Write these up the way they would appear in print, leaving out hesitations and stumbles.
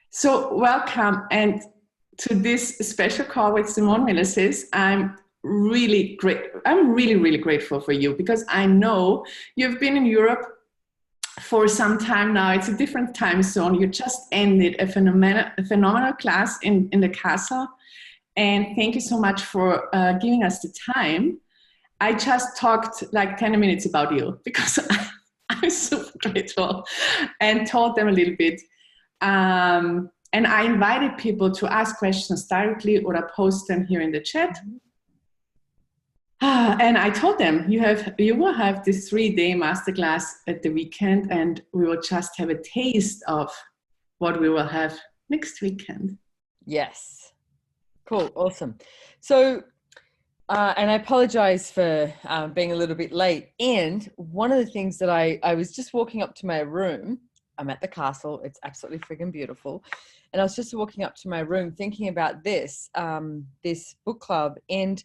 So welcome and to this special call with Simone Milasas. I'm really grateful for you because I know you've been in Europe for some time now. It's a different time zone. You just ended a phenomenal class in the castle. And thank you so much for giving us the time. I just talked like 10 minutes about you because I'm super grateful and told them a little bit. And I invited people to ask questions directly or I post them here in the chat. And I told them you will have this 3-day masterclass at the weekend, and we will just have a taste of what we will have next weekend. Yes. Cool. Awesome. So, and I apologize for being a little bit late. And one of the things that I was just walking up to my room. I'm at the castle. It's absolutely friggin' beautiful. And I was just walking up to my room thinking about this book club. And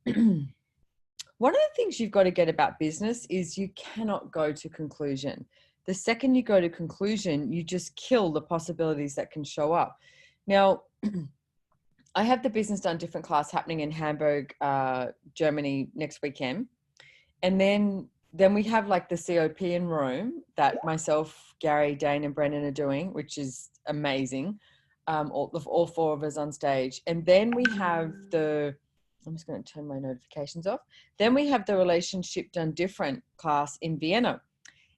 one of the things you've got to get about business is you cannot go to conclusion. The second you go to conclusion, you just kill the possibilities that can show up. Now, I have the Business Done Different class happening in Hamburg, Germany next weekend. And then we have like the COP in Rome that myself, Gary, Dane and Brendan are doing, which is amazing. All four of us on stage. And then we have I'm just going to turn my notifications off. Then we have the Relationship Done Different class in Vienna.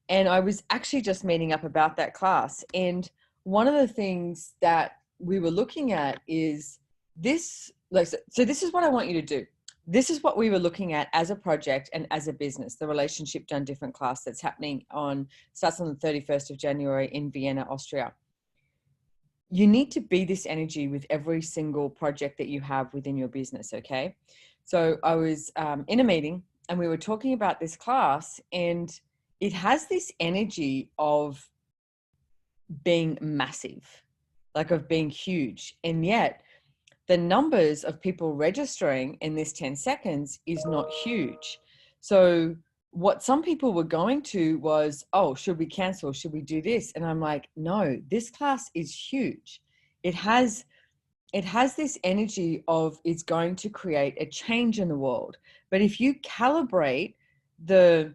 And I was actually just meeting up about that class. And one of the things that we were looking at is this, so this is what I want you to do. This is what we were looking at as a project and as a business, the Relationship Done Different class that's happening starts on the 31st of January in Vienna, Austria. You need to be this energy with every single project that you have within your business, okay? So I was in a meeting and we were talking about this class, and it has this energy of being massive, like of being huge. And yet the numbers of people registering in this 10 seconds is not huge. So what some people were going to was, oh, should we cancel? Should we do this? And I'm like, no, this class is huge. It has this energy of it's going to create a change in the world. But if you calibrate the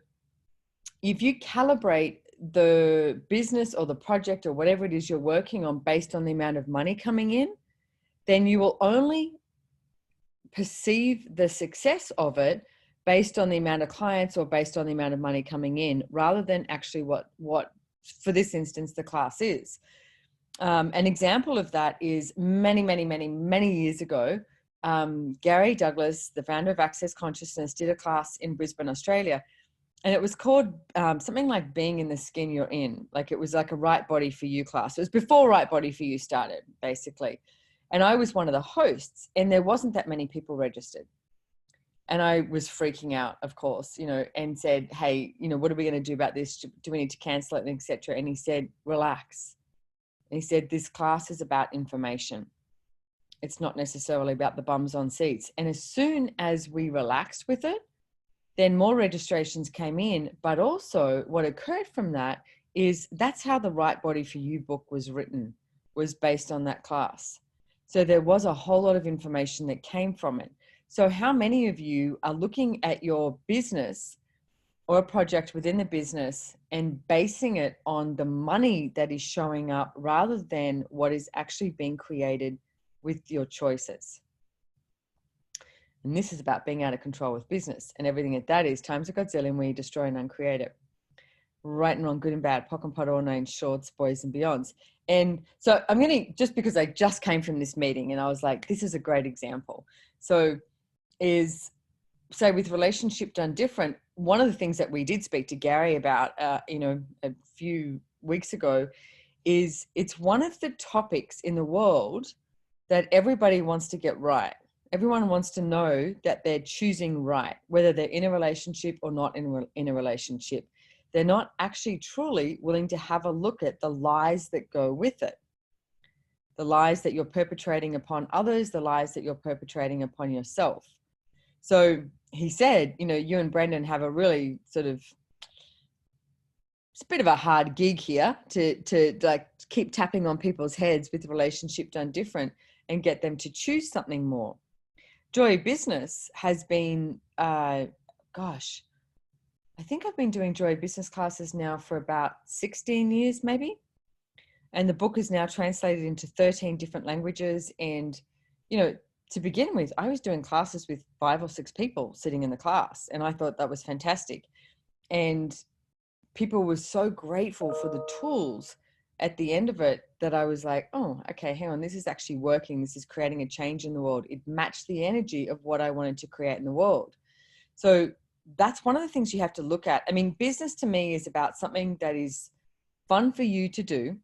business or the project or whatever it is you're working on based on the amount of money coming in, then you will only perceive the success of it based on the amount of clients or based on the amount of money coming in, rather than actually what for this instance, the class is. An example of that is many years ago, Gary Douglas, the founder of Access Consciousness, did a class in Brisbane, Australia. And it was called something like Being in the Skin You're In. Like it was like a Right Body for You class. It was before Right Body for You started, basically. And I was one of the hosts, and there wasn't that many people registered. And I was freaking out, of course, and said, hey, what are we going to do about this? Do we need to cancel it, et cetera? And he said, relax. And he said, this class is about information. It's not necessarily about the bums on seats. And as soon as we relaxed with it, then more registrations came in. But also what occurred from that is that's how the Right Body for You book was written, was based on that class. So there was a whole lot of information that came from it. So how many of you are looking at your business or a project within the business and basing it on the money that is showing up rather than what is actually being created with your choices? And this is about being out of control with business, and everything that is times a godzillion where you destroy and uncreate it. Right and wrong, good and bad, pock and pot, all names, shorts, boys and beyonds. And so I'm going to, just because I just came from this meeting and I was like, this is a great example. So with Relationship Done Different, one of the things that we did speak to Gary about, a few weeks ago, is it's one of the topics in the world that everybody wants to get right. Everyone wants to know that they're choosing right, whether they're in a relationship or not in a relationship. They're not actually truly willing to have a look at the lies that go with it. The lies that you're perpetrating upon others, the lies that you're perpetrating upon yourself. So he said, you and Brendan have a really sort of it's a bit of a hard gig here to like keep tapping on people's heads with the relationship done different and get them to choose something more. Joy Business has been, gosh, I think I've been doing Joy Business classes now for about 16 years, maybe. And the book is now translated into 13 different languages. And, you know, to begin with, I was doing classes with 5 or 6 people sitting in the class. And I thought that was fantastic. And people were so grateful for the tools at the end of it that I was like, oh, okay, hang on, this is actually working. This is creating a change in the world. It matched the energy of what I wanted to create in the world. So that's one of the things you have to look at. I mean, business to me is about something that is fun for you to do,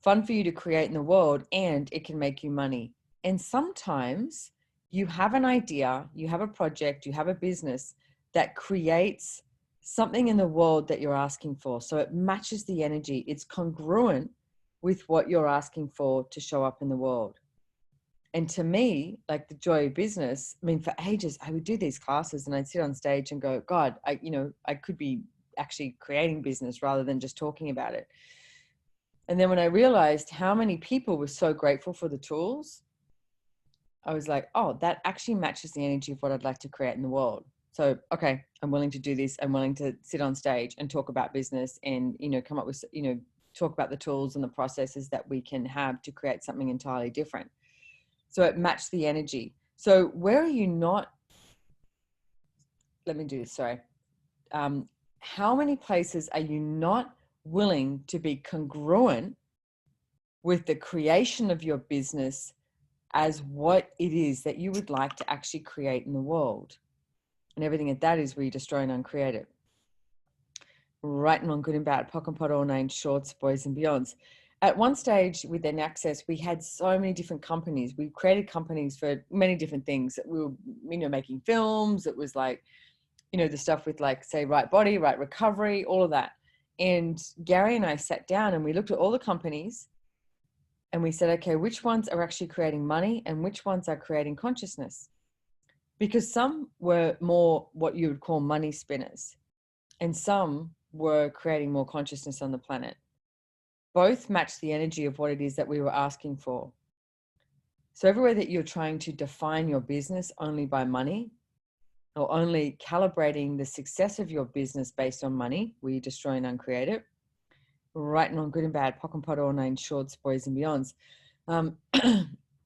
fun for you to create in the world, and it can make you money. And sometimes you have an idea, you have a project, you have a business that creates something in the world that you're asking for. So it matches the energy. It's congruent with what you're asking for to show up in the world. And to me, like the Joy of Business, I mean, for ages, I would do these classes and I'd sit on stage and go, God, I could be actually creating business rather than just talking about it. And then when I realized how many people were so grateful for the tools, I was like, oh, that actually matches the energy of what I'd like to create in the world. So, okay, I'm willing to do this. I'm willing to sit on stage and talk about business and, come up with, talk about the tools and the processes that we can have to create something entirely different. So it matched the energy. So where are you not, let me do this, sorry. How many places are you not willing to be congruent with the creation of your business as what it is that you would like to actually create in the world? And everything at that is where you destroy and uncreate it. Right and wrong, good and bad, POC and POD, all named, shorts, boys and beyonds. At one stage within Access, we had so many different companies. We created companies for many different things. We were, making films. It was like, the stuff with like, say, Right Body, Right Recovery, all of that. And Gary and I sat down and we looked at all the companies and we said, okay, which ones are actually creating money and which ones are creating consciousness? Because some were more what you would call money spinners and some were creating more consciousness on the planet. Both match the energy of what it is that we were asking for. So everywhere that you're trying to define your business only by money or only calibrating the success of your business based on money, where you destroy and uncreate it, right and wrong, good and bad, POC and POD, all named, shorts, boys and beyonds.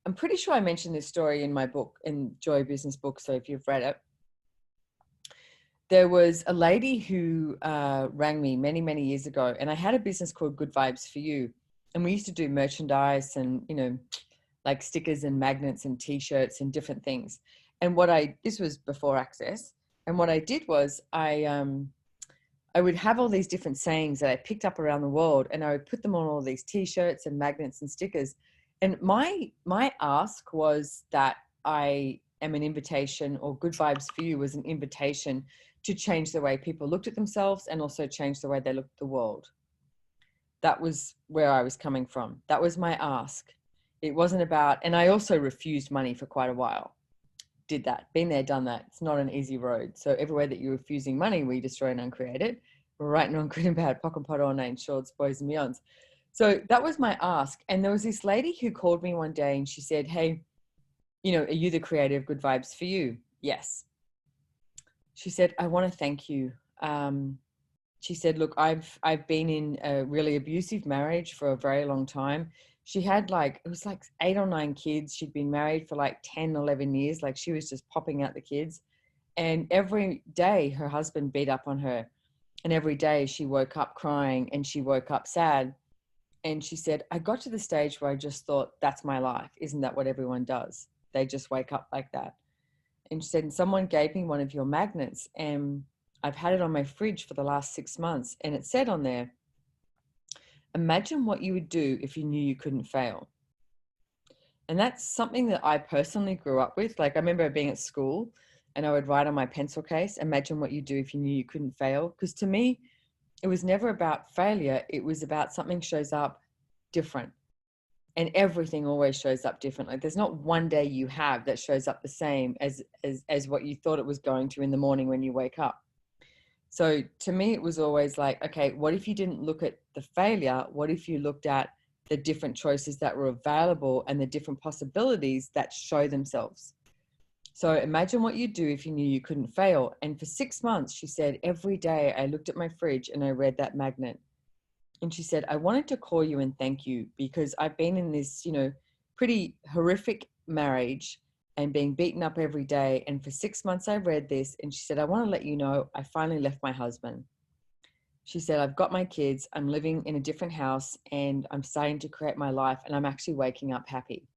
I'm pretty sure I mentioned this story in my book, in Joy Business book. So if you've read it, there was a lady who rang me many, many years ago, and I had a business called Good Vibes for You. And we used to do merchandise and, like stickers and magnets and t-shirts and different things. And this was before Access. And what I did was I would have all these different sayings that I picked up around the world and I would put them on all these t-shirts and magnets and stickers. And my ask was that I am an invitation, or Good Vibes for You was an invitation to change the way people looked at themselves and also change the way they looked at the world. That was where I was coming from. That was my ask. It wasn't about, and I also refused money for quite a while. Did that, been there, done that. It's not an easy road. So everywhere that you're refusing money, we destroy and uncreate it. Right and wrong, good and bad, POC and POD, all named, shorts, boys and beyonds. So that was my ask. And there was this lady who called me one day and she said, hey, are you the creator of Good Vibes for You? Yes. She said, I want to thank you. She said, look, I've been in a really abusive marriage for a very long time. She had it was like 8 or 9 kids. She'd been married for like 10, 11 years. Like she was just popping out the kids. And every day her husband beat up on her. And every day she woke up crying and she woke up sad. And she said, I got to the stage where I just thought, that's my life. Isn't that what everyone does? They just wake up like that. And she said, someone gave me one of your magnets and I've had it on my fridge for the last 6 months. And it said on there, imagine what you would do if you knew you couldn't fail. And that's something that I personally grew up with. Like I remember being at school and I would write on my pencil case, imagine what you do if you knew you couldn't fail. Because to me, it was never about failure. It was about something shows up different. And everything always shows up different. Like there's not one day you have that shows up the same as what you thought it was going to in the morning when you wake up. So to me, it was always like, okay, what if you didn't look at the failure? What if you looked at the different choices that were available and the different possibilities that show themselves? So imagine what you'd do if you knew you couldn't fail. And for 6 months, she said, every day I looked at my fridge and I read that magnet. And she said, I wanted to call you and thank you because I've been in this, pretty horrific marriage and being beaten up every day. And for 6 months, I read this. And she said, I want to let you know, I finally left my husband. She said, I've got my kids, I'm living in a different house, and I'm starting to create my life, and I'm actually waking up happy.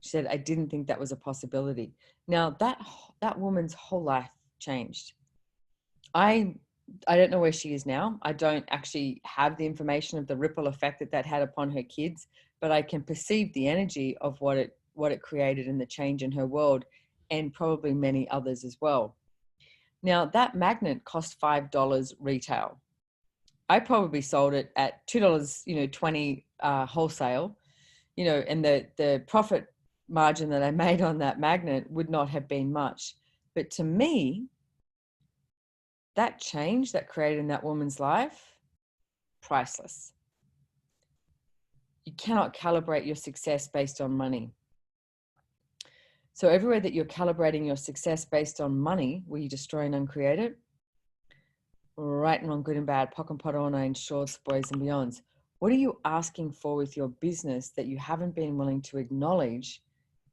She said, I didn't think that was a possibility. Now that woman's whole life changed. I don't know where she is now. I don't actually have the information of the ripple effect that had upon her kids, but I can perceive the energy of what it created and the change in her world, and probably many others as well. Now that magnet cost $5 retail. I probably sold it at $2.20 wholesale, and the profit margin that I made on that magnet would not have been much. But to me, that change that created in that woman's life, priceless. You cannot calibrate your success based on money. So everywhere that you're calibrating your success based on money, will you destroy and uncreate it? Right and wrong, good and bad, pock and pot, all nine shorts, boys and beyonds. What are you asking for with your business that you haven't been willing to acknowledge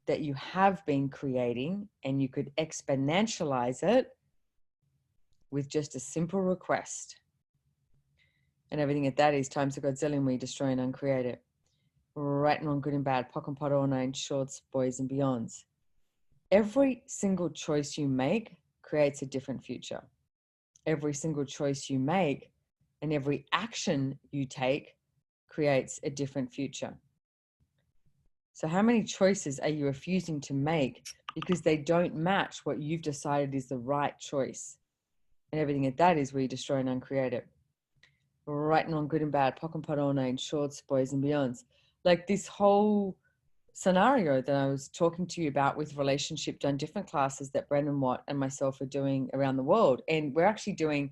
that you have been creating, and you could exponentialize it with just a simple request? And everything at that is times a Godzillion, we destroy and uncreate it. Right and wrong, good and bad, pock and pot, all nine shorts, boys and beyonds. Every single choice you make creates a different future. Every single choice you make and every action you take creates a different future. So how many choices are you refusing to make because they don't match what you've decided is the right choice? And everything at that is where you destroy and uncreate it. Right and wrong, good and bad, pock and pot, all nine shorts, boys and beyonds. Like this whole scenario that I was talking to you about with relationship done different classes that Brendan Watt and myself are doing around the world. And we're actually doing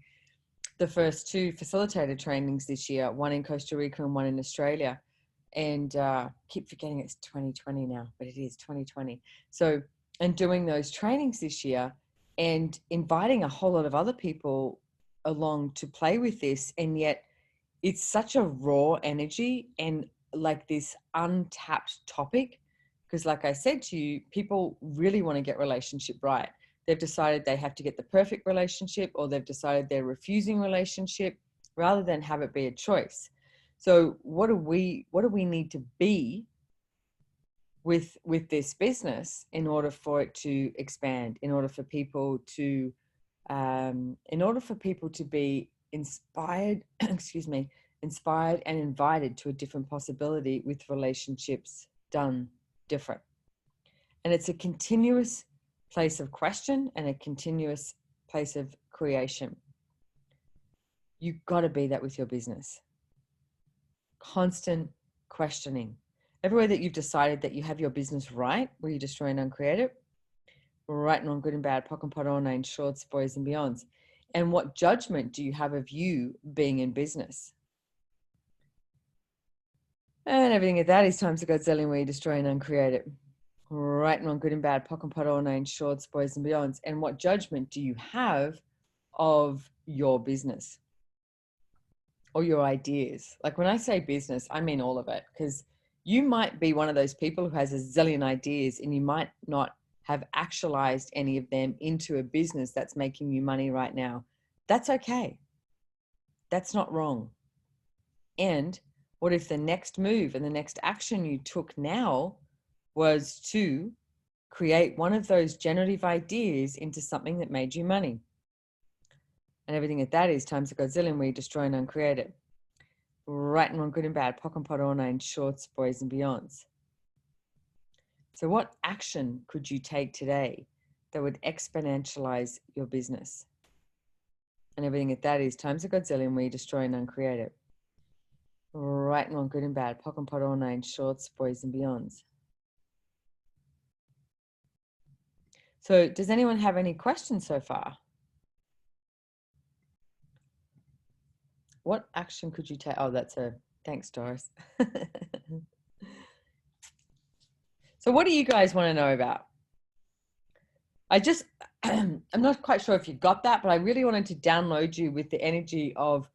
the first 2 facilitator trainings this year, one in Costa Rica and one in Australia. And keep forgetting it's 2020 now, but it is 2020. So, and doing those trainings this year and inviting a whole lot of other people along to play with this. And yet it's such a raw energy and like this untapped topic, because like I said to you, people really want to get relationship right. They've decided they have to get the perfect relationship, or they've decided they're refusing relationship rather than have it be a choice. So what do we need to be with this business in order for it to expand, in order for people to be inspired, inspired and invited to a different possibility with relationships done different. And it's a continuous place of question and a continuous place of creation. You've got to be that with your business. Constant questioning. Everywhere that you've decided that you have your business right, will you destroy and uncreate it? Right and wrong, good and bad, pock and pot, all nine shorts, boys and beyonds. And what judgment do you have of you being in business? And everything at that is times of Godzilla, where you destroy and uncreate it. Right and wrong, good and bad, pock and pot, all nine shorts, boys and beyonds. And what judgment do you have of your business or your ideas? Like when I say business, I mean all of it, because you might be one of those people who has a zillion ideas and you might not have actualized any of them into a business that's making you money right now. That's okay. That's not wrong. And what if the next move and the next action you took now was to create one of those generative ideas into something that made you money? And everything at that is times a Godzillion, where you destroy and uncreate it. Right and wrong, good and bad, pock and pot, all nine shorts, boys and beyonds. So what action could you take today that would exponentialize your business? And everything at that is times a Godzillion, where you destroy and uncreate it. Right and wrong, good and bad, pock and pot, all nine shorts, boys and beyonds. So does anyone have any questions so far? What action could you take? Oh, that's a thanks, Doris. So what do you guys want to know about? I'm not quite sure if you got that, but I really wanted to download you with the energy of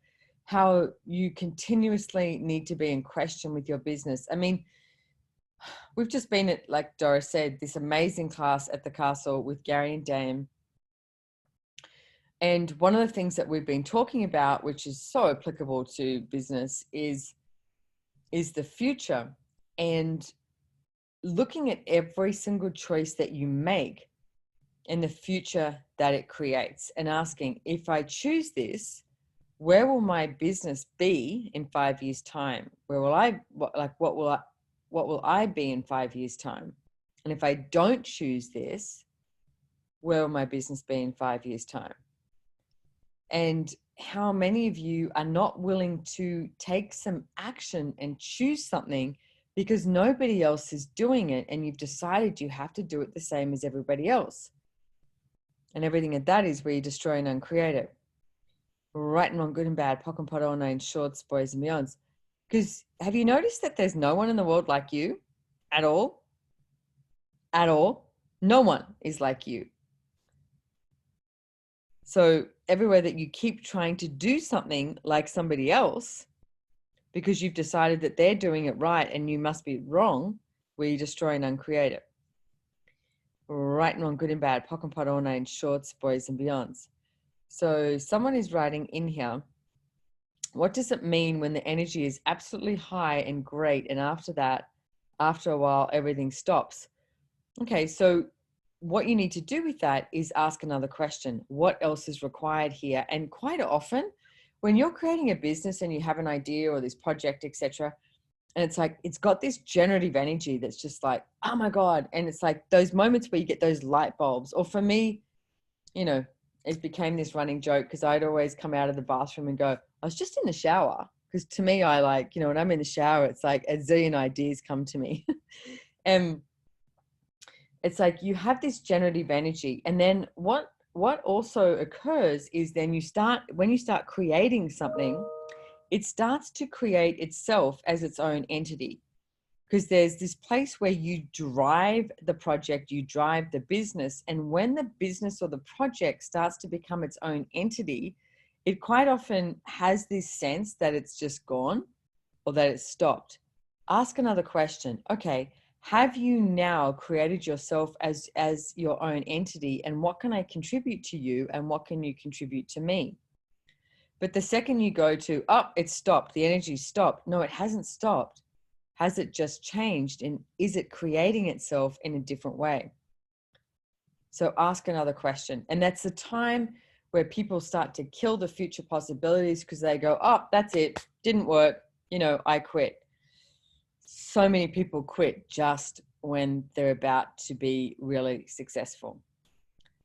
how you continuously need to be in question with your business. I mean, we've just been at, like Doris said, this amazing class at the castle with Gary and Dame. And one of the things that we've been talking about, which is so applicable to business, is the future, and looking at every single choice that you make and the future that it creates, and asking, if I choose this, where will my business be in 5 years' time? Where will what will I be in 5 years' time? And if I don't choose this, where will my business be in 5 years' time? And how many of you are not willing to take some action and choose something because nobody else is doing it, and you've decided you have to do it the same as everybody else? And everything at that is where you destroy and uncreate it. Right and wrong, good and bad, pock and pot, all nine shorts, boys and beyonds. Because have you noticed that there's no one in the world like you at all? At all. No one is like you. So everywhere that you keep trying to do something like somebody else because you've decided that they're doing it right and you must be wrong, where you destroy and uncreate it. Right and wrong, good and bad, pock and pot, all nine shorts, boys and beyonds. So someone is writing in here, what does it mean when the energy is absolutely high and great, and after that, after a while, everything stops? Okay, so what you need to do with that is ask another question. What else is required here? And quite often, when you're creating a business and you have an idea or this project, etc., and it's like, it's got this generative energy that's just like, oh my God. And it's like those moments where you get those light bulbs. Or for me, you know, it became this running joke because I'd always come out of the bathroom and go, I was just in the shower. Because to me, I like, you know, when I'm in the shower, it's like a zillion ideas come to me. And it's like you have this generative energy. And then what also occurs is then when you start creating something, it starts to create itself as its own entity, because there's this place where you drive the project, you drive the business. And when the business or the project starts to become its own entity, it quite often has this sense that it's just gone or that it's stopped. Ask another question. Okay, have you now created yourself as your own entity? And what can I contribute to you? And what can you contribute to me? But the second you go to, oh, it stopped, the energy stopped. No, it hasn't stopped. Has it just changed? And is it creating itself in a different way? So ask another question. And that's the time where people start to kill the future possibilities, because they go, oh, that's it, didn't work, you know, I quit. So many people quit just when they're about to be really successful.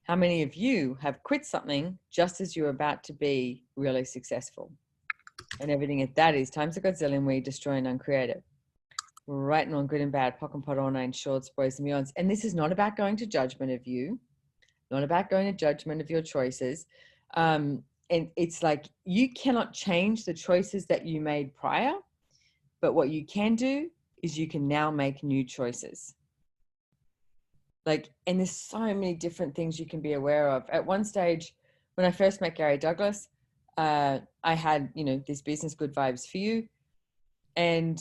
How many of you have quit something just as you're about to be really successful? And everything at that is times a godzillion, where you destroy and uncreate it. Right and wrong, good and bad, pock and pot, all nine shorts, boys and beyonds. And this is not about going to judgment of you, not about going to judgment of your choices. And it's like, you cannot change the choices that you made prior, but what you can do is you can now make new choices. Like, and there's so many different things you can be aware of. At one stage, when I first met Gary Douglas, I had, you know, this business, Good Vibes for You. And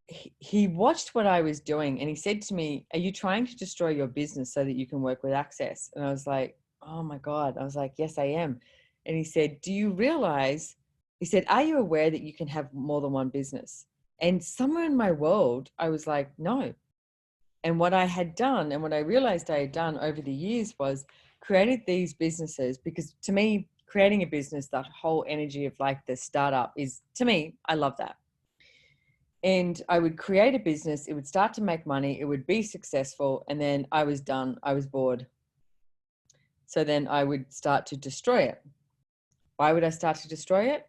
he watched what I was doing, and he said to me, are you trying to destroy your business so that you can work with Access? And I was like, oh my God. I was like, yes, I am. And he said, do you realize, he said, are you aware that you can have more than one business? And somewhere in my world, I was like, no. And what I had done, and what I realized I had done over the years, was created these businesses, because to me, creating a business, that whole energy of like the startup is, to me, I love that. And I would create a business, it would start to make money, it would be successful, and then I was done, I was bored. So then I would start to destroy it. Why would I start to destroy it?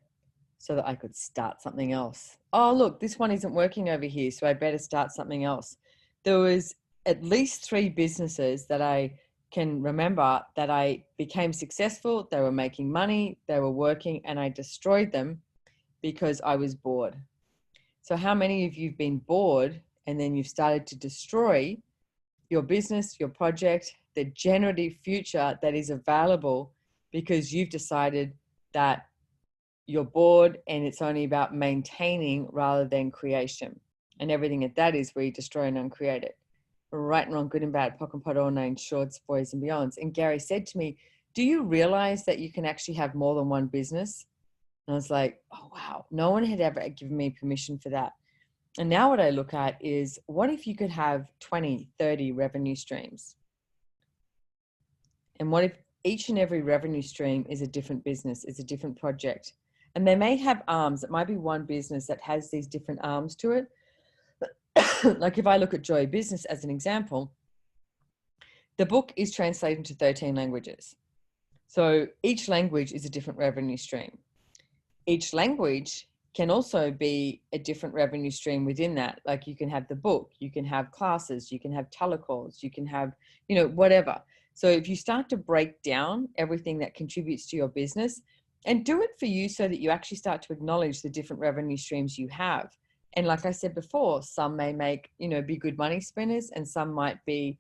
So that I could start something else. Oh, look, this one isn't working over here, so I better start something else. There was at least 3 businesses that I can remember that I became successful. They were making money, they were working, and I destroyed them because I was bored. So how many of you have been bored and then you've started to destroy your business, your project, the generative future that is available because you've decided that you're bored and it's only about maintaining rather than creation? And everything at that is where you destroy and uncreate it. Right and wrong, good and bad, POC and POD, all names, shorts, boys and beyonds. And Gary said to me, do you realize that you can actually have more than one business? And I was like, oh, wow. No one had ever given me permission for that. And now what I look at is, what if you could have 20, 30 revenue streams? And what if each and every revenue stream is a different business, is a different project? And they may have arms. It might be one business that has these different arms to it. Like if I look at Joy Business as an example, the book is translated into 13 languages. So each language is a different revenue stream. Each language can also be a different revenue stream within that. Like you can have the book, you can have classes, you can have telecalls, you can have, whatever. So if you start to break down everything that contributes to your business, and do it for you so that you actually start to acknowledge the different revenue streams you have. And like I said before, some may make, be good money spinners, and some might be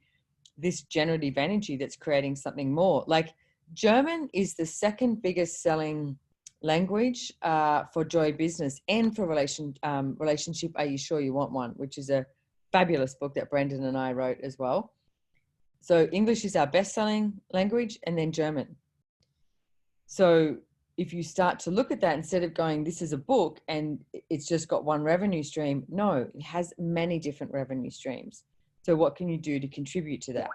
this generative energy that's creating something more. Like German is the second biggest selling language for Joy Business and for Relationship Are You Sure You Want One, which is a fabulous book that Brendan and I wrote as well. So English is our best-selling language, and then German. So if you start to look at that, instead of going, this is a book and it's just got one revenue stream, no, it has many different revenue streams. So what can you do to contribute to that?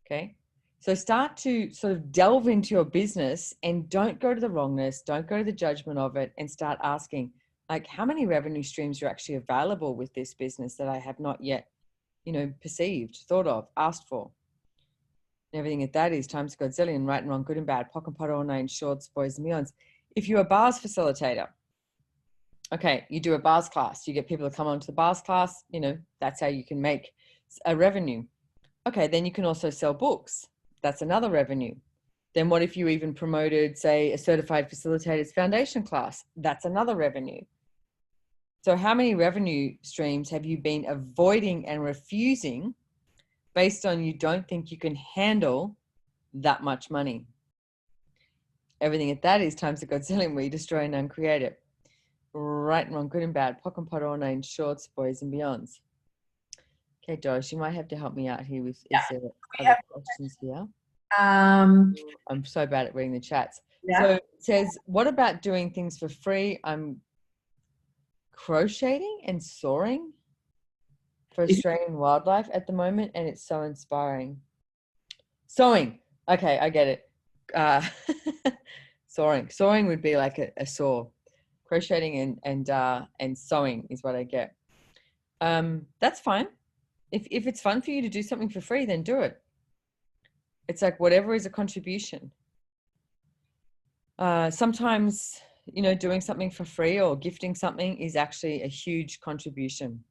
Okay. So start to sort of delve into your business, and don't go to the wrongness, don't go to the judgment of it, and start asking, like, how many revenue streams are actually available with this business that I have not yet, perceived, thought of, asked for? And everything at that is times Godzillion, right and wrong, good and bad, POC and POD, all names, shorts, boys and beyonds. If you're a bars facilitator, okay, you do a bars class, you get people to come onto the bars class, that's how you can make a revenue. Okay, then you can also sell books. That's another revenue. Then what if you even promoted, say, a certified facilitator's foundation class? That's another revenue. So how many revenue streams have you been avoiding and refusing based on you don't think you can handle that much money? Everything at that is times the Godzillion, where you destroy and uncreate it. Right and wrong, good and bad, POC and POD, all names, shorts, boys and beyonds. Okay, Doris, you might have to help me out here with, is there other questions here? I'm so bad at reading the chats. Yeah. So it says, what about doing things for free? I'm crocheting and soaring for Australian wildlife at the moment, and it's so inspiring. Sewing. Okay, I get it. Soaring would be like a soar. Crocheting and sewing is what I get. That's fine. If it's fun for you to do something for free, then do it. It's like whatever is a contribution. Sometimes, doing something for free or gifting something is actually a huge contribution.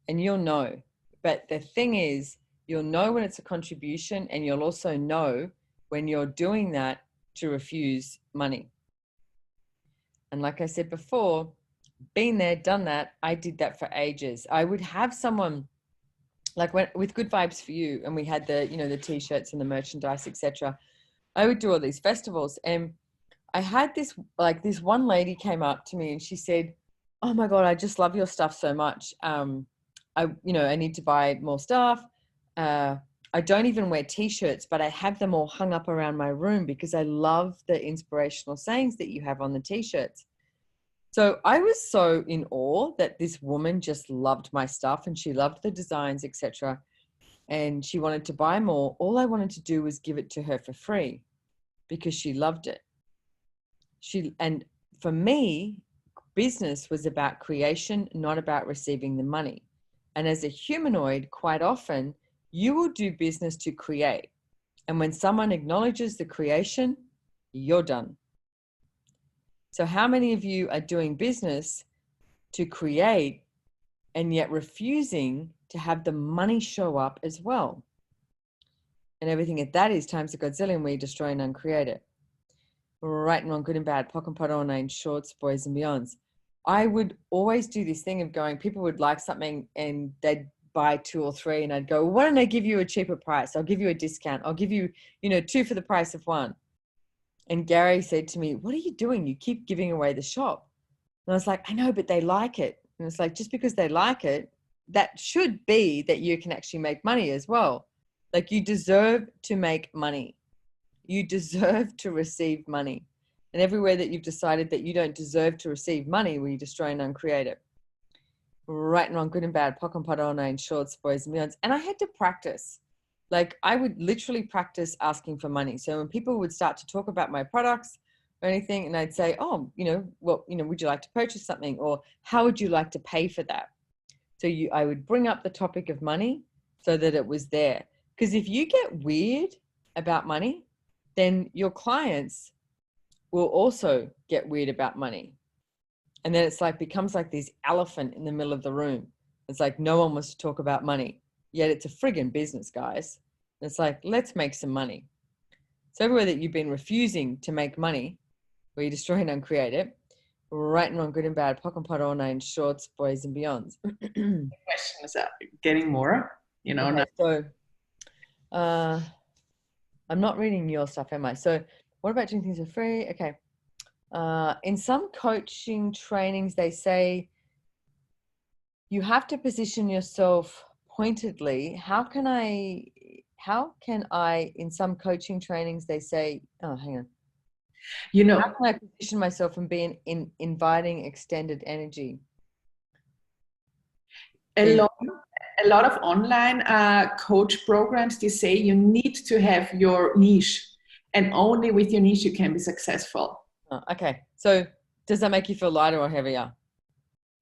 And you'll know. But the thing is, you'll know when it's a contribution, and you'll also know when you're doing that to refuse money. And like I said before, been there, done that. I did that for ages. I would have someone, like with Good Vibes for You, and we had the, the t-shirts and the merchandise, etc. I would do all these festivals, and I had this one lady came up to me and she said, oh my God, I just love your stuff so much. I need to buy more stuff. I don't even wear t-shirts, but I have them all hung up around my room because I love the inspirational sayings that you have on the t-shirts. So I was so in awe that this woman just loved my stuff, and she loved the designs, etc. And she wanted to buy more. All I wanted to do was give it to her for free because she loved it. And for me, business was about creation, not about receiving the money. And as a humanoid, quite often you will do business to create. And when someone acknowledges the creation, you're done. So how many of you are doing business to create and yet refusing to have the money show up as well? And everything at that is times the Godzillion, where you destroy and uncreate it. right and wrong, good and bad, pock and pot, all names, shorts, boys and beyonds. I would always do this thing of going, people would like something and they'd buy 2 or 3, and I'd go, well, why don't I give you a cheaper price? I'll give you a discount. I'll give you, 2 for the price of 1. And Gary said to me, what are you doing? You keep giving away the shop. And I was like, I know, but they like it. And it's like, just because they like it, that should be that you can actually make money as well. Like, you deserve to make money. You deserve to receive money. And everywhere that you've decided that you don't deserve to receive money, well, you destroy and uncreate it. Right and wrong, good and bad, pock and pot, all names, shorts, boys and beyonds. And I had to practice. Like, I would literally practice asking for money. So when people would start to talk about my products or anything, and I'd say, oh, would you like to purchase something? Or how would you like to pay for that? So I would bring up the topic of money so that it was there. Because if you get weird about money, then your clients will also get weird about money. And then it's like, becomes like this elephant in the middle of the room. It's like, no one wants to talk about money, yet it's a friggin' business, guys. And it's like, let's make some money. So everywhere that you've been refusing to make money, where you destroy and uncreate it, right and wrong, good and bad, pock and pot, all names, shorts, boys and beyonds. The question is getting more, Okay, so I'm not reading your stuff, am I? So what about doing things for free? Okay. In some coaching trainings, they say you have to position yourself pointedly. How can I, in some coaching trainings, they say, oh, hang on. How can I position myself and be in inviting extended energy? A lot of online coach programs, they say you need to have your niche, and only with your niche you can be successful. Oh, okay. So does that make you feel lighter or heavier?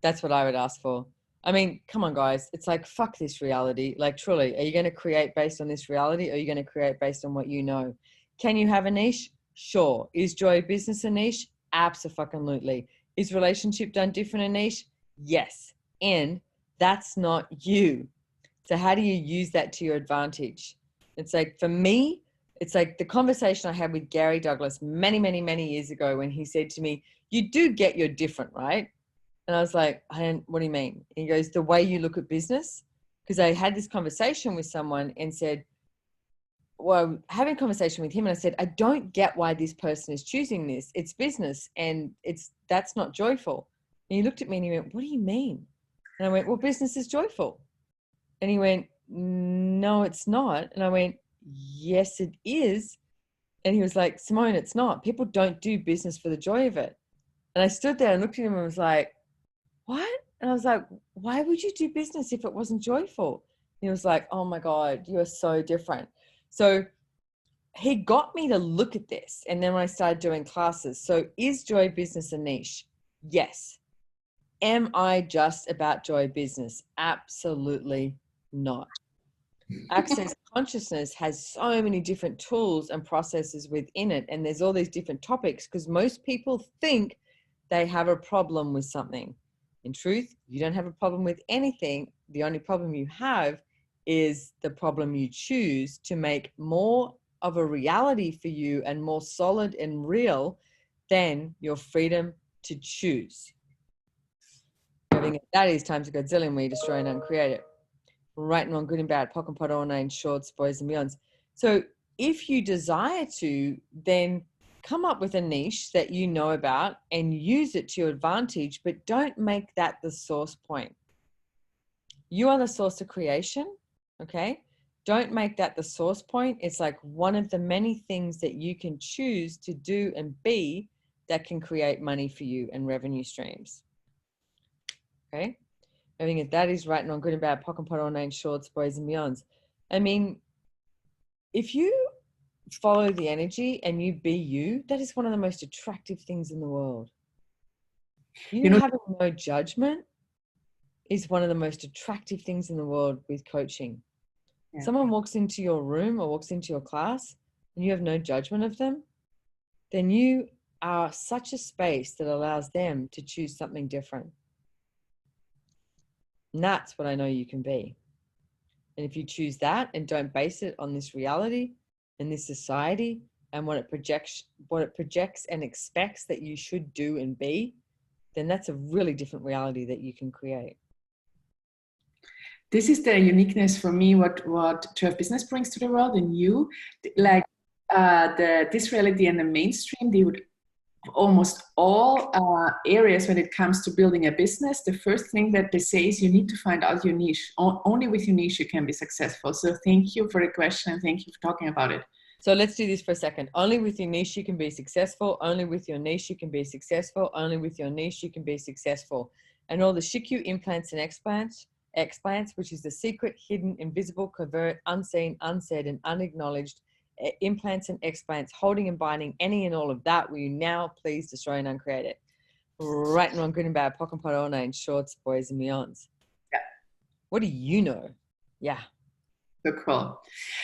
That's what I would ask for. I mean, come on, guys. It's like, fuck this reality. Like, truly, are you going to create based on this reality, or are you going to create based on what you know? Can you have a niche? Sure. Is joy business a niche? Abso-fucking-lutely. Is relationship done different a niche? Yes. And that's not you. So how do you use that to your advantage? It's like, for me, it's like the conversation I had with Gary Douglas many, many, many years ago when he said to me, you do get you're different, right? And I was like, what do you mean? And he goes, the way you look at business. Because I had this conversation with someone and said, well, having a conversation with him, and I said, I don't get why this person is choosing this. It's business, and that's not joyful. And he looked at me and he went, what do you mean? And I went, well, business is joyful. And he went, no, it's not. And I went, yes, it is. And he was like, Simone, it's not. People don't do business for the joy of it. And I stood there and looked at him and was like, what? And I was like, why would you do business if it wasn't joyful? And he was like, oh my God, you are so different. So he got me to look at this. And then when I started doing classes, so is joy business a niche? Yes. Am I just about joy business? Absolutely not. Access consciousness has so many different tools and processes within it. And there's all these different topics because most people think they have a problem with something. In truth, you don't have a problem with anything. The only problem you have is the problem you choose to make more of a reality for you and more solid and real than your freedom to choose. That is times a godzillion where you destroy and uncreate it. Right and wrong, good and bad, pock and pot, all names, shorts, boys and beyonds. So if you desire to, then come up with a niche that you know about and use it to your advantage, but don't make that the source point. You are the source of creation, okay? Don't make that the source point. It's like one of the many things that you can choose to do and be that can create money for you and revenue streams, okay? Everything that is right and wrong, good and bad, pock and pot, all names, shorts, boys and beyonds. I mean, if you follow the energy and you be you, that is one of the most attractive things in the world. Having no judgment is one of the most attractive things in the world with coaching. Yeah. Someone walks into your room or walks into your class and you have no judgment of them, then you are such a space that allows them to choose something different. And that's what I know you can be. And if you choose that and don't base it on this reality and this society and what it projects and expects that you should do and be, then that's a really different reality that you can create. This is the uniqueness for me, what 12 Business brings to the world, and you, like this reality and the mainstream, they would almost all areas when it comes to building a business, the first thing that they say is you need to find out your niche. Only with your niche you can be successful. So thank you for the question and thank you for talking about it. So let's do this for a second. Only with your niche you can be successful. Only with your niche you can be successful. Only with your niche you can be successful. And all the Shiku implants and explants, which is the secret, hidden, invisible, covert, unseen, unsaid, and unacknowledged implants and explants, holding and binding any and all of that, will you now please destroy and uncreate it? Right and wrong, good and bad, pock and pot, all nine, shorts, boys and beyonds. Yeah. What do you know? Yeah. So cool.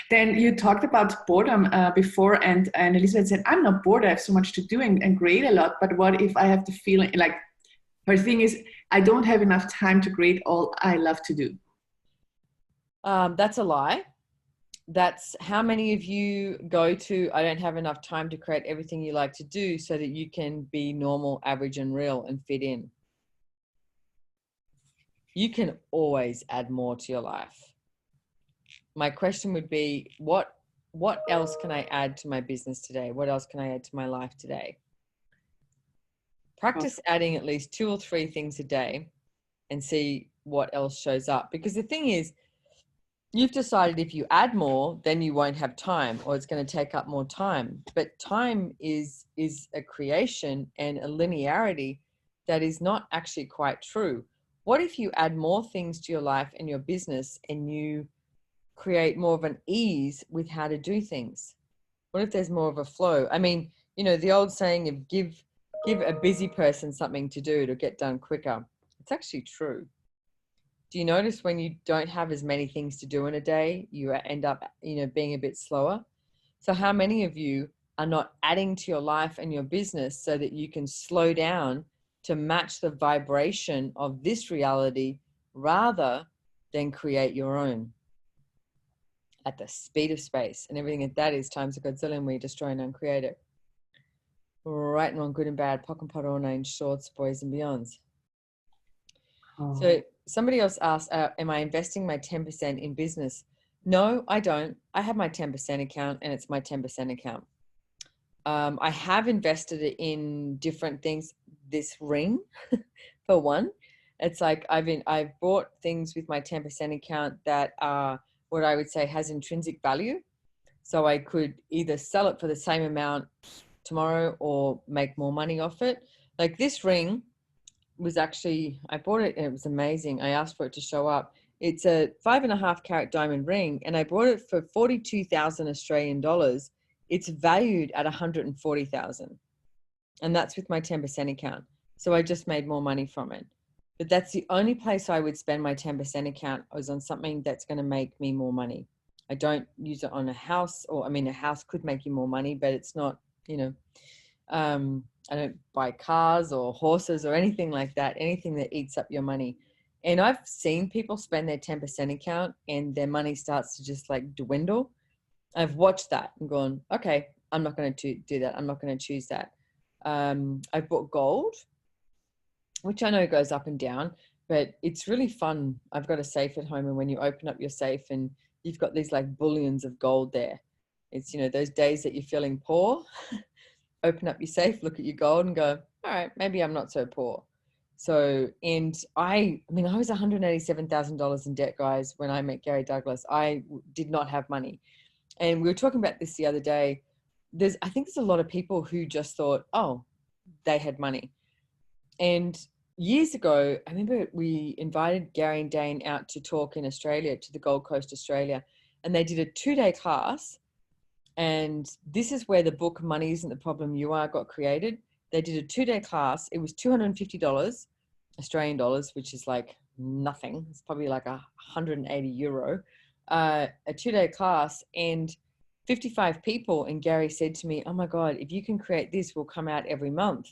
Then you talked about boredom before, and Elizabeth said, I'm not bored, I have so much to do and create a lot, but what if I have the feeling, like, her thing is, I don't have enough time to create all I love to do. That's a lie. That's how many of you go to, I don't have enough time to create everything you like to do so that you can be normal, average, and real and fit in. You can always add more to your life. My question would be, what else can I add to my business today? What else can I add to my life today? Practice adding at least 2 or 3 things a day and see what else shows up. Because the thing is, you've decided if you add more, then you won't have time, or it's going to take up more time. But time is a creation and a linearity that is not actually quite true. What if you add more things to your life and your business and you create more of an ease with how to do things? What if there's more of a flow? I mean, you know, the old saying of give a busy person something to do to get done quicker. It's actually true. Do you notice when you don't have as many things to do in a day, you end up, you know, being a bit slower? So how many of you are not adding to your life and your business so that you can slow down to match the vibration of this reality rather than create your own at the speed of space? And everything that is times a godzillion, we destroy and uncreate it. Right and wrong, good and bad, pock and pot, all nine, shorts, boys and beyonds. So somebody else asked, am I investing my 10% in business? No, I don't. I have my 10% account and it's my 10% account. I have invested it in different things. This ring, for one, it's like I've bought things with my 10% account that are what I would say has intrinsic value. So I could either sell it for the same amount tomorrow or make more money off it. Like this ring was actually, I bought it and it was amazing. I asked for it to show up. It's a 5.5 carat diamond ring and I bought it for 42,000 Australian dollars. It's valued at 140,000 and that's with my 10% account. So I just made more money from it. But that's the only place I would spend my 10% account, was on something that's going to make me more money. I don't use it on a house, or I mean, a house could make you more money, but it's not, you know, I don't buy cars or horses or anything like that, anything that eats up your money. And I've seen people spend their 10% account and their money starts to just like dwindle. I've watched that and gone, okay, I'm not going to do that. I'm not going to choose that. I bought gold, which I know goes up and down, but it's really fun. I've got a safe at home, and when you open up your safe and you've got these like bullions of gold there, it's, you know, those days that you're feeling poor, open up your safe, look at your gold and go, all right, maybe I'm not so poor. So, and I mean, I was $187,000 in debt, guys, when I met Gary Douglas. I did not have money. And we were talking about this the other day. I think there's a lot of people who just thought, oh, they had money. And years ago, I remember we invited Gary and Dane out to talk in Australia, to the Gold Coast, Australia, and they did a 2-day class. And this is where the book Money Isn't the Problem You Are got created. They did a 2-day class. It was $250 Australian dollars, which is like nothing. It's probably like 180 euro. A 2-day class and 55 people. And Gary said to me, oh my God, if you can create this, we'll come out every month.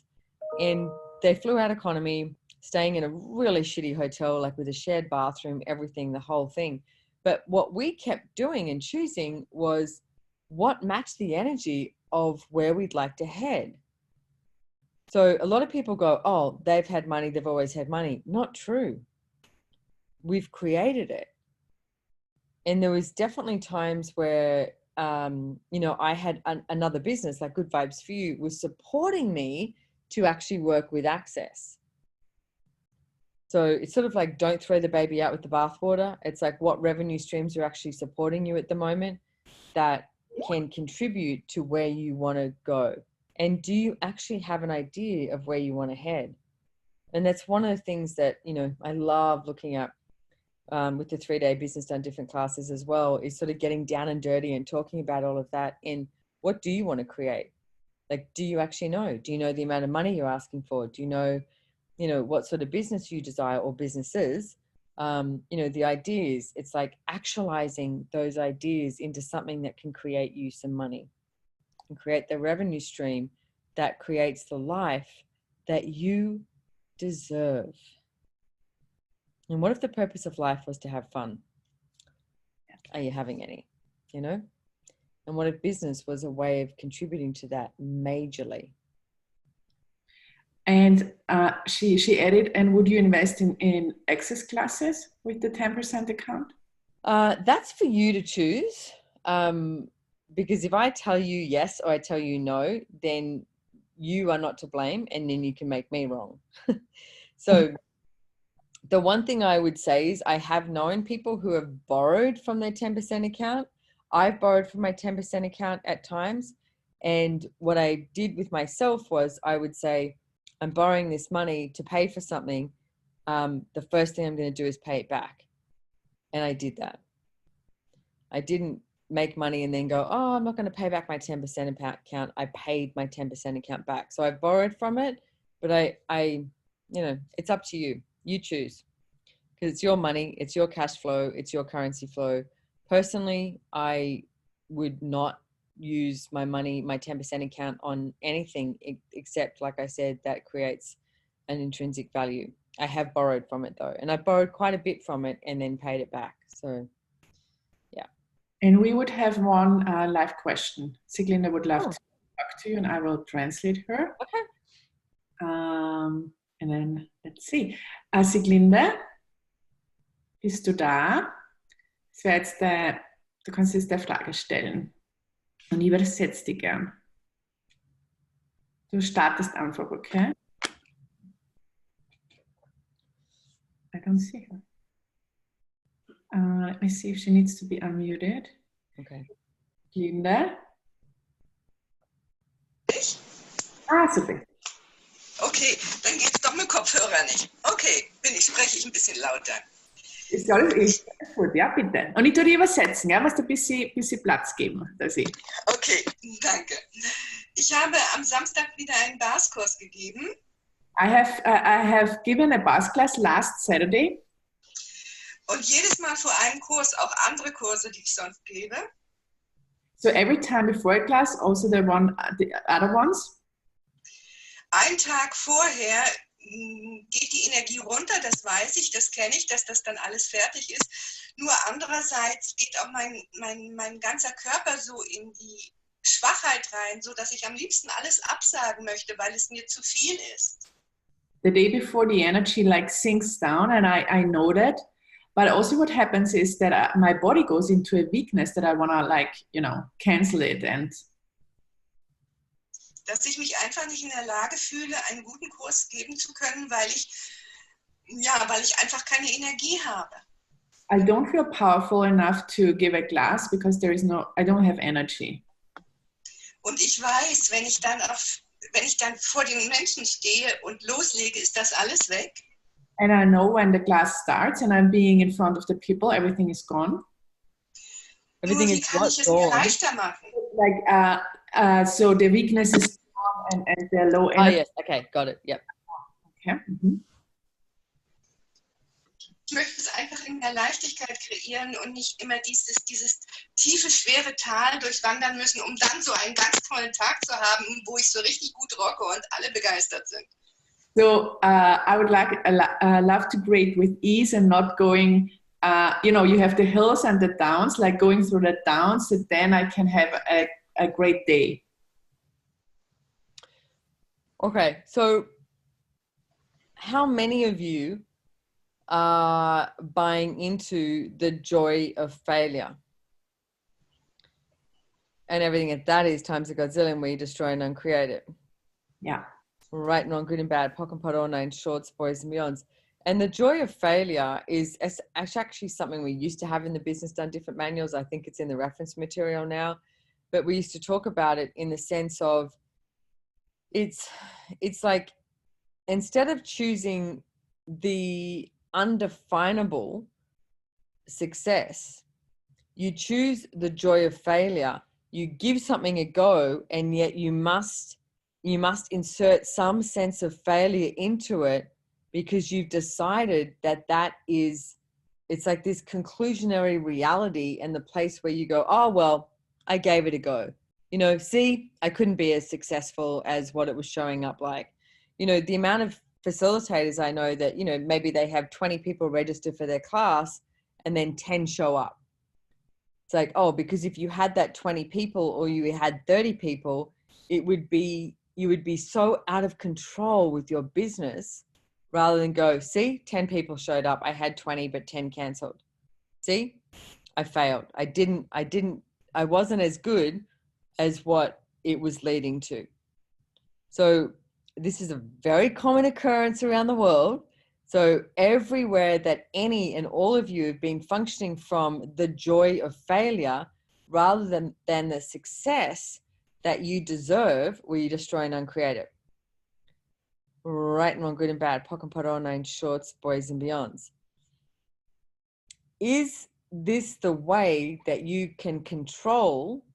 And they flew out economy, staying in a really shitty hotel, like with a shared bathroom, everything, the whole thing. But what we kept doing and choosing was what matched the energy of where we'd like to head. So a lot of people go, oh, they've had money, they've always had money. Not true. We've created it. And there was definitely times where, you know, I had another business, like Good Vibes for You, was supporting me to actually work with Access. So it's sort of like, don't throw the baby out with the bathwater. It's like, what revenue streams are actually supporting you at the moment that can contribute to where you want to go? And do you actually have an idea of where you want to head? And that's one of the things that, you know, I love looking at with the 3-day business done different classes as well, is sort of getting down and dirty and talking about all of that. And what do you want to create? Like, do you actually know? Do you know the amount of money you're asking for? Do you know, what sort of business you desire or businesses? The ideas, it's like actualizing those ideas into something that can create you some money and create the revenue stream that creates the life that you deserve. And what if the purpose of life was to have fun? Are you having any? And what if business was a way of contributing to that majorly? And she added, and would you invest in access classes with the 10% account? That's for you to choose. Because if I tell you yes or I tell you no, then you are not to blame, and then you can make me wrong. So the one thing I would say is I have known people who have borrowed from their 10% account. I've borrowed from my 10% account at times. And what I did with myself was I would say, I'm borrowing this money to pay for something. The first thing I'm going to do is pay it back. And I did that. I didn't make money and then go, oh, I'm not going to pay back my 10% account. I paid my 10% account back. So I borrowed from it, but I it's up to you. You choose, because it's your money, it's your cash flow, it's your currency flow. Personally, I would not use my money, my 10% account on anything except, like I said, that creates an intrinsic value. I have borrowed from it though, and I borrowed quite a bit from it and then paid it back. So yeah. And we would have one live question. Siglinda would love to talk to you, and I will translate her. Okay. And then let's see. Siglinda, bist du da? Das wäre jetzt du kannst jetzt eine Frage stellen. Und ich übersetze die gern. Du startest einfach, okay? I don't see her. Let me see if she needs to be unmuted. Okay. Linda? Super. Okay, dann geht es doch mit Kopfhörer nicht. Okay, spreche ich ein bisschen lauter. Ist alles gut, ja, bitte. Und ich tue die übersetzen, ja, was da ein bisschen Platz geben. Okay, danke. Ich habe am Samstag wieder einen Baskurs gegeben. I have given a Bass class last Saturday. Und jedes Mal vor einem Kurs auch andere Kurse, die ich sonst gebe. So every time before a class, also the other ones. Ein Tag vorher geht die Energie runter, das weiß ich, das kenne ich, dass das dann alles fertig ist. Nur andererseits geht auch mein ganzer Körper so in die Schwachheit rein, so dass ich am liebsten alles absagen möchte, weil es mir zu viel ist. The day before, the energy like sinks down, and I know that. But also what happens is that my body goes into a weakness that I want to cancel it, and dass ich mich einfach nicht in der Lage fühle, einen guten Kurs geben zu können, weil ich einfach keine Energie habe. I don't feel powerful enough to give a class because I don't have energy. Und ich weiß, wenn ich dann vor den Menschen stehe und loslege, ist das alles weg. And I know when the class starts and I'm being in front of the people, everything is gone. Everything Wie kann ich es mir leichter machen? So the weakness is gone and the low energy. Oh yes, okay, got it. Yep. Okay. Mm-hmm. Ich möchte es einfach in der Leichtigkeit kreieren und nicht immer dieses tiefe, schwere Tal durchwandern müssen, um dann so einen ganz tollen Tag zu haben, wo ich so richtig gut rocke und alle begeistert sind. So I would love to create with ease and not going you have the hills and the downs, like going through the downs, so then I can have a great day. Okay, so how many of you are buying into the joy of failure and everything that is times a gazillion, where you destroy and uncreate it? Yeah. Right, wrong, good and bad, pock and pot, all nine shorts, boys and beyonds. And the joy of failure is actually something we used to have in the Business Done Different manuals. I think it's in the reference material now, but we used to talk about it in the sense of it's like, instead of choosing the undefinable success, you choose the joy of failure. You give something a go, and yet you must insert some sense of failure into it, because you've decided that it's like this conclusionary reality, and the place where you go, oh, well, I gave it a go. See, I couldn't be as successful as what it was showing up like. The amount of facilitators I know that, maybe they have 20 people register for their class and then 10 show up. It's like, oh, because if you had that 20 people or you had 30 people, you would be so out of control with your business, rather than go, see, 10 people showed up. I had 20, but 10 canceled. See, I failed. I wasn't as good as what it was leading to. So this is a very common occurrence around the world. So everywhere that any and all of you have been functioning from the joy of failure rather than the success that you deserve, where you destroy and uncreate it. Right and wrong, good and bad, pock and pot, all nine shorts, boys and beyonds. Is this the way that you can control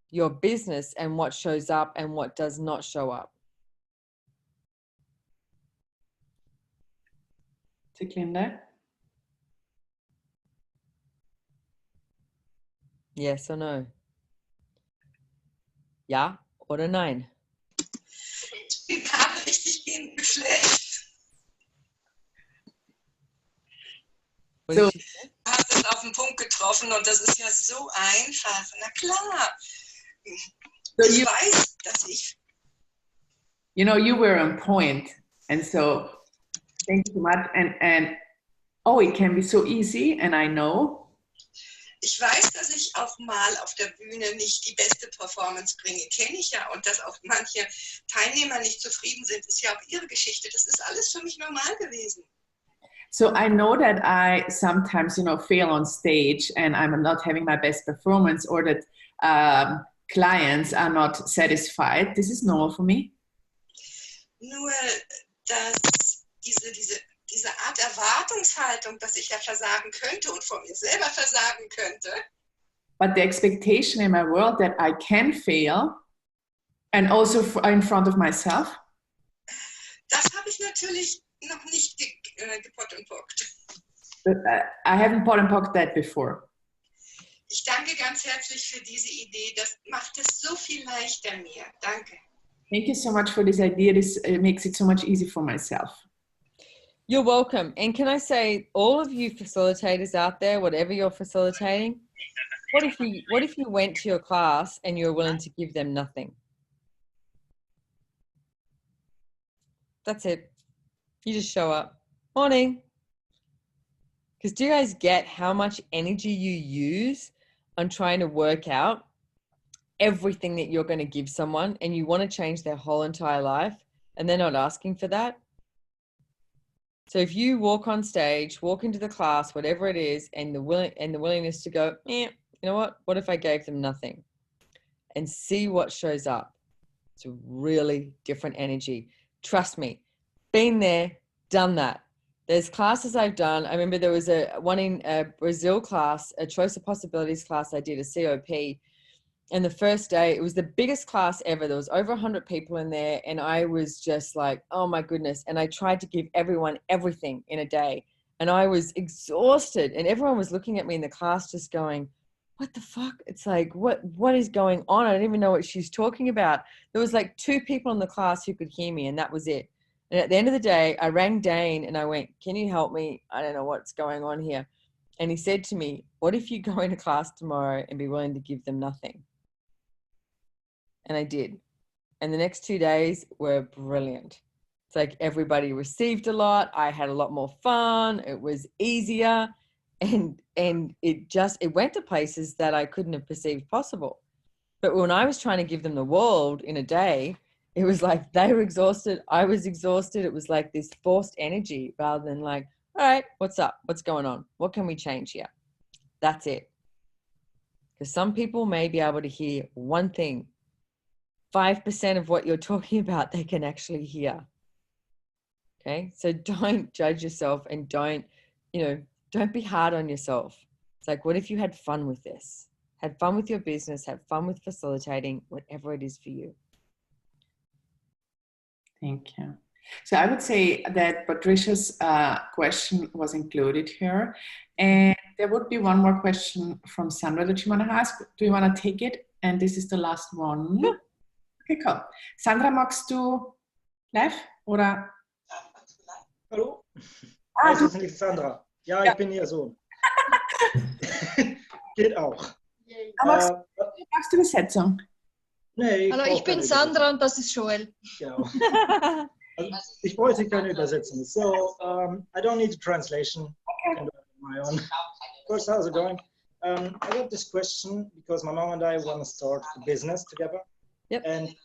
your business and what shows up and what does not show up? Linda? Yes or no? Ja oder nein? Ich bin gerade richtig gegen Geschlecht. So, Du hast es auf den Punkt getroffen, und das ist ja so einfach. Na klar. so Ich weiß, dass ich... you were on point. And so thank you so much. And it can be so easy. And I know. Ich weiß, dass ich auch mal auf der Bühne nicht die beste Performance bringe. Kenne ich ja. Und dass auch manche Teilnehmer nicht zufrieden sind, ist ja auch ihre Geschichte. Das ist alles für mich normal gewesen. So I know that I sometimes, fail on stage and I'm not having my best performance, or that clients are not satisfied. This is normal for me. Nur, dass diese Art Erwartungshaltung, dass ich ja versagen könnte und von mir selber versagen könnte. But the expectation in my world that I can fail, and also in front of myself. Das habe ich natürlich noch nicht gepott und pockt. I haven't pot and pocked that before. Ich danke ganz herzlich für diese Idee. Das macht es so viel leichter mir. Danke. Thank you so much for this idea. This makes it so much easier for myself. You're welcome. And can I say, all of you facilitators out there, whatever you're facilitating, what if you went to your class and you were willing to give them nothing? That's it. You just show up. Morning. Because do you guys get how much energy you use on trying to work out everything that you're going to give someone, and you want to change their whole entire life, and they're not asking for that? So if you walk on stage, walk into the class, whatever it is, and the willingness to go, you know what if I gave them nothing? And see what shows up. It's a really different energy. Trust me, been there, done that. There's classes I've done. I remember there was one in a Brazil class, a Choice of Possibilities class I did, a COP. And the first day, it was the biggest class ever. There was over 100 people in there. And I was just like, oh my goodness. And I tried to give everyone everything in a day. And I was exhausted. And everyone was looking at me in the class just going, what the fuck? It's like, what is going on? I don't even know what she's talking about. There was like 2 people in the class who could hear me, and that was it. And at the end of the day, I rang Dane and I went, can you help me? I don't know what's going on here. And he said to me, what if you go into class tomorrow and be willing to give them nothing? And I did. And the next 2 days were brilliant. It's like everybody received a lot. I had a lot more fun. It was easier. And it went to places that I couldn't have perceived possible. But when I was trying to give them the world in a day, it was like they were exhausted. I was exhausted. It was like this forced energy rather than like, all right, what's up? What's going on? What can we change here? That's it. Because some people may be able to hear one thing. 5% of what you're talking about, they can actually hear. Okay. So don't judge yourself and don't be hard on yourself. It's like, what if you had fun with this? Had fun with your business, have fun with facilitating, whatever it is for you. Thank you. So I would say that Patricia's question was included here. And there would be one more question from Sandra that you want to ask. Do you want to take it? And this is the last one. Sure. Okay, cool. Sandra, magst du live? Oder? Hallo? Ah, Das ist nicht Sandra. Ja, ich bin ihr Sohn. Geht auch. magst du Übersetzung? Nee, Hallo, ich bin Sandra und das ist Joel. Genau. Also, ich bräuchte keine Übersetzung. So, I don't need a translation. I can do it on my own. First, how's it going? I got this question because my mom and I want to start a business together. Yep. And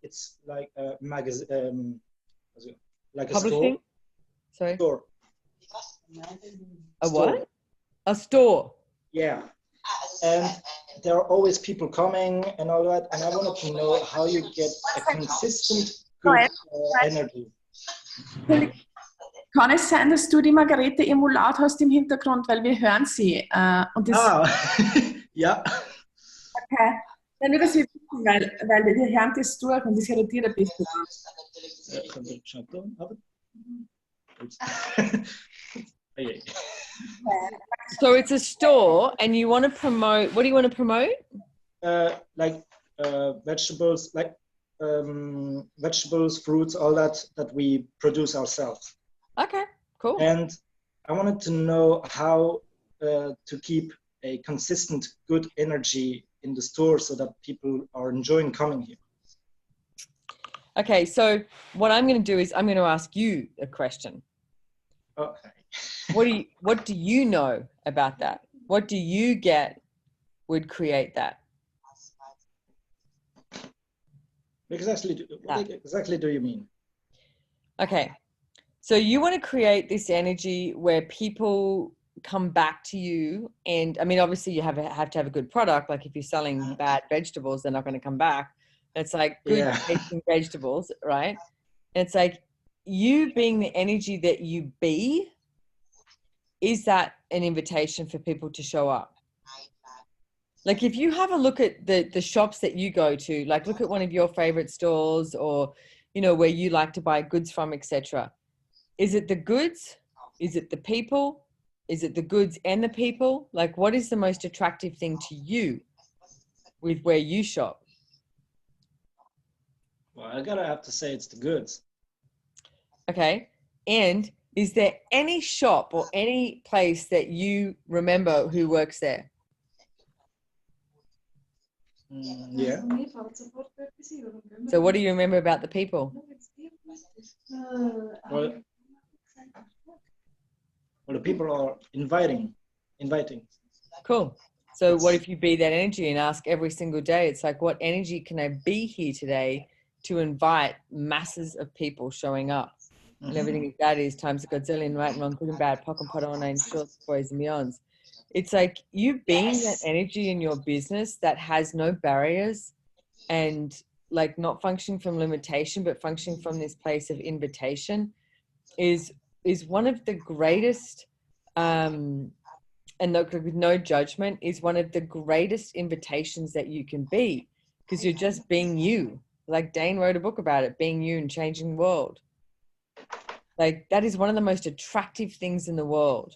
it's like a magazine, like a Publishing? store. Sorry. Store. A what? A store. Yeah. And there are always people coming and all that. And I wanted to know how you get a consistent good energy. Kann es sein, dass du die Margarete immer laut hast im Hintergrund, weil wir hören sie? Und das, Ja. okay. Dann nur, dass wir wissen, weil wir hören das durch und das irritiert ein bisschen. So it's a store and you want to promote, what do you want to promote? Like vegetables, fruits, all that we produce ourselves. Okay, cool. And I wanted to know how to keep a consistent good energy in the store so that people are enjoying coming here. Okay, so what I'm going to do is I'm going to ask you a question. Okay. What do you know about that? What do you get would create that? What exactly do you mean? Okay, so you want to create this energy where people come back to you, and I mean, obviously you have to have a good product. Like if you're selling bad vegetables, they're not going to come back. It's like good tasting vegetables, right? And it's like you being the energy that you be. Is that an invitation for people to show up? Like if you have a look at the shops that you go to, like look at one of your favorite stores or, where you like to buy goods from, etc. Is it the goods? Is it the people? Is it the goods and the people? Like what is the most attractive thing to you with where you shop? Well, I gotta have to say it's the goods. Okay. And is there any shop or any place that you remember who works there? Yeah. So what do you remember about the people? Well, the people are inviting. Cool. So what if you be that energy and ask every single day? It's like, what energy can I be here today to invite masses of people showing up? And everything that is times a godzillion, right and wrong, good and bad, pock and pot on and shorts, boys and beyonds. It's like you being that energy in your business that has no barriers and like not functioning from limitation, but functioning from this place of invitation is one of the greatest, and with no judgment, is one of the greatest invitations that you can be, because you're just being you. Like Dane wrote a book about it, being you and changing the world. Like that is one of the most attractive things in the world.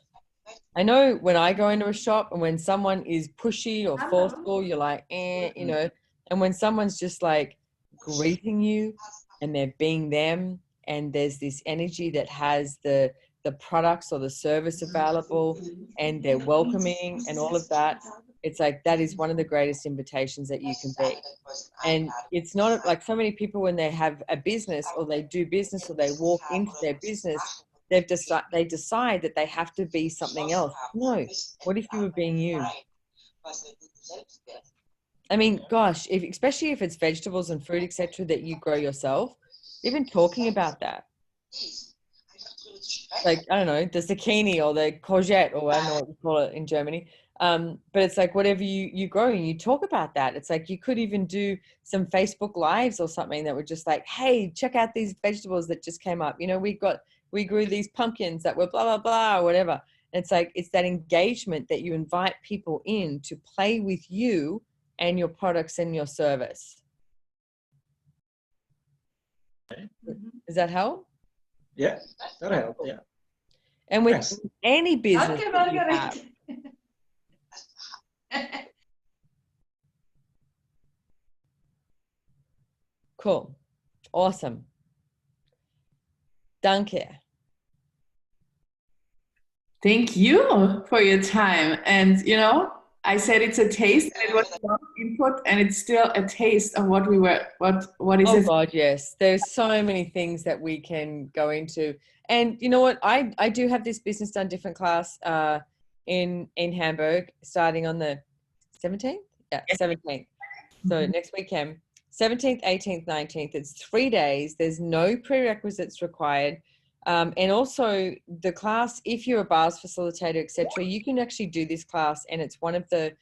I know when I go into a shop and when someone is pushy or forceful, you're like, and when someone's just like greeting you and they're being them and there's this energy that has the the products or the service available, and they're welcoming and all of that, it's like that is one of the greatest invitations that you can be. And it's not like so many people when they have a business or they do business or they walk into their business, they decide that they have to be something else. No, what if you were being you? I mean, gosh, especially if it's vegetables and fruit, etc., that you grow yourself, even talking about that. Like, I don't know, the zucchini or the courgette, or I don't know what you call it in Germany. But it's like whatever you grow and you talk about that. It's like you could even do some Facebook lives or something that were just like, hey, check out these vegetables that just came up. You know, we grew these pumpkins that were blah, blah, blah, or whatever. And it's like, it's that engagement that you invite people in to play with you and your products and your service. Does that help? Yeah, that helped. Yeah. And with any business that you have. Cool. Awesome. Danke. Thank you for your time. And, you know, I said it's a taste, and it was a lot of input, and it's still a taste of what is Oh it? God, yes. There's so many things that we can go into. And you know what? I do have this business done different class in Hamburg starting on the 17th? Yeah, 17th. So next weekend, 17th, 18th, 19th. It's 3 days. There's no prerequisites required. And also the class, if you're a bars facilitator, etc., you can actually do this class, and it's one of the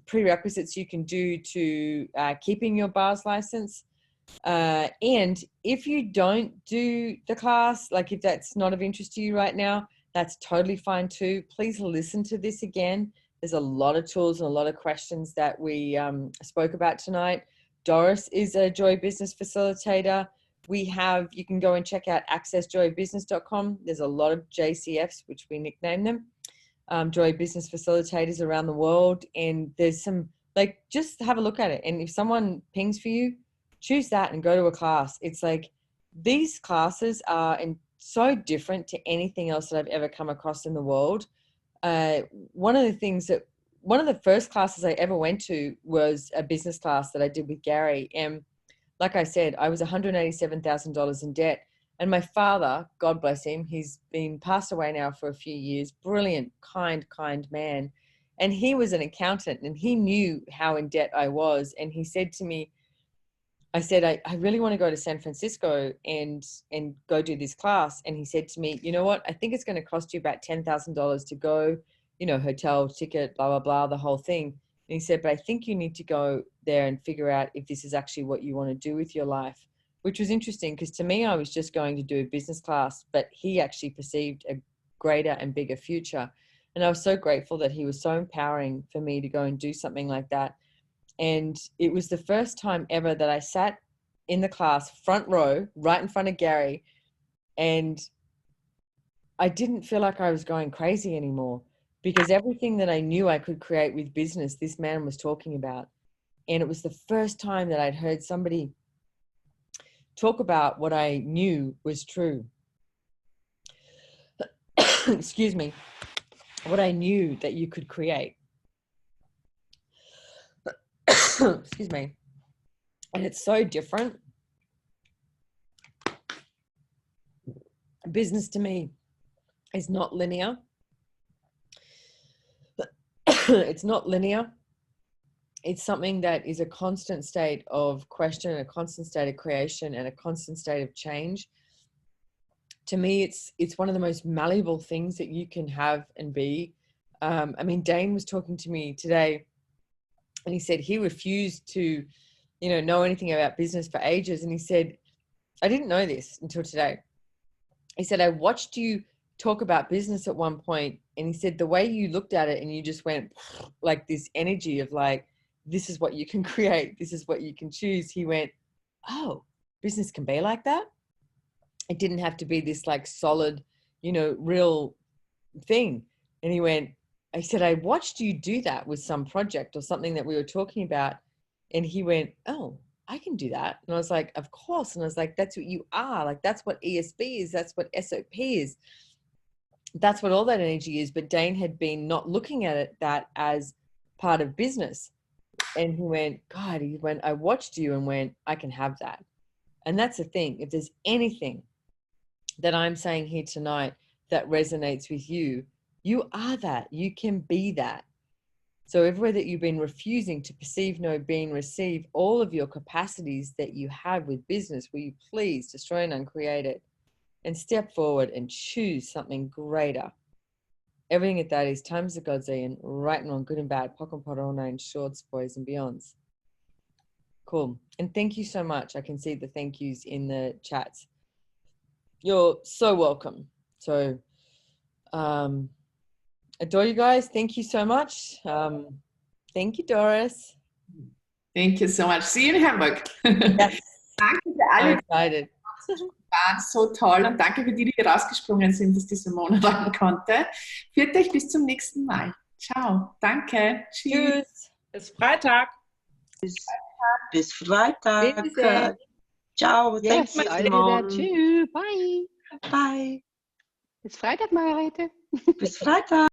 prerequisites you can do to keeping your bars license. And if you don't do the class, like if that's not of interest to you right now, that's totally fine too. Please listen to this again. There's a lot of tools and a lot of questions that we spoke about tonight. Doris is a Joy Business Facilitator. You can go and check out accessjoybusiness.com. There's a lot of JCFs, which we nickname them, Joy Business Facilitators around the world. And there's some, like, just have a look at it. And if someone pings for you, choose that and go to a class. It's like these classes are so different to anything else that I've ever come across in the world. One of the first classes I ever went to was a business class that I did with Gary. And like I said, I was $187,000 in debt. And my father, God bless him, he's been passed away now for a few years, brilliant, kind man. And he was an accountant, and he knew how in debt I was. And he said to me, I said, I really want to go to San Francisco and go do this class. And he said to me, you know what? I think it's going to cost you about $10,000 to go, you know, hotel, ticket, blah, blah, blah, the whole thing. And he said, but I think you need to go there and figure out if this is actually what you want to do with your life, which was interesting because to me, I was just going to do a business class, but he actually perceived a greater and bigger future. And I was so grateful that he was so empowering for me to go and do something like that. And it was the first time ever that I sat in the class, front row, right in front of Gary. And I didn't feel like I was going crazy anymore because everything that I knew I could create with business, this man was talking about. And it was the first time that I'd heard somebody talk about what I knew was true. Excuse me. What I knew that you could create. Excuse me. And it's so different. Business to me is not linear. It's not linear. It's something that is a constant state of question, a constant state of creation, and a constant state of change. To me, it's one of the most malleable things that you can have and be. I mean, Dane was talking to me today, and he said he refused to, know anything about business for ages. And he said, I didn't know this until today. He said, I watched you talk about business at one point, and he said the way you looked at it and you just went like this energy of like, this is what you can create, this is what you can choose. He went, oh, business can be like that. It didn't have to be this like solid, real thing. And he went, I said, I watched you do that with some project or something that we were talking about. And he went, oh, I can do that. And I was like, of course. And I was like, that's what you are. Like, that's what ESB is. That's what SOP is. That's what all that energy is. But Dane had been not looking at it that as part of business. And he went, God, I watched you and went, I can have that. And that's the thing. If there's anything that I'm saying here tonight that resonates with you, you are that. You can be that. So everywhere that you've been refusing to perceive, know, be, and receive all of your capacities that you have with business, will you please destroy and uncreate it and step forward and choose something greater? Everything at that is times of God's and right and wrong, good and bad, pock and pot, all nine shorts, boys and beyonds. Cool. And thank you so much. I can see the thank yous in the chats. You're so welcome. So, adore you guys. Thank you so much. Thank you, Doris. Thank you so much. See you in Hamburg. Yes. Danke für I'm alle. excited. War so toll und danke für die, die rausgesprungen sind, dass die Simone ran konnte. Viert euch bis zum nächsten Mal. Ciao. Danke. Tschüss. Tschüss. Bis Freitag. Bis Freitag. Wiedersehen. Ciao. Yes, Thank you, I did that Simone. too. Bye. Bye. Bis Freitag, Margarete. Bis Freitag.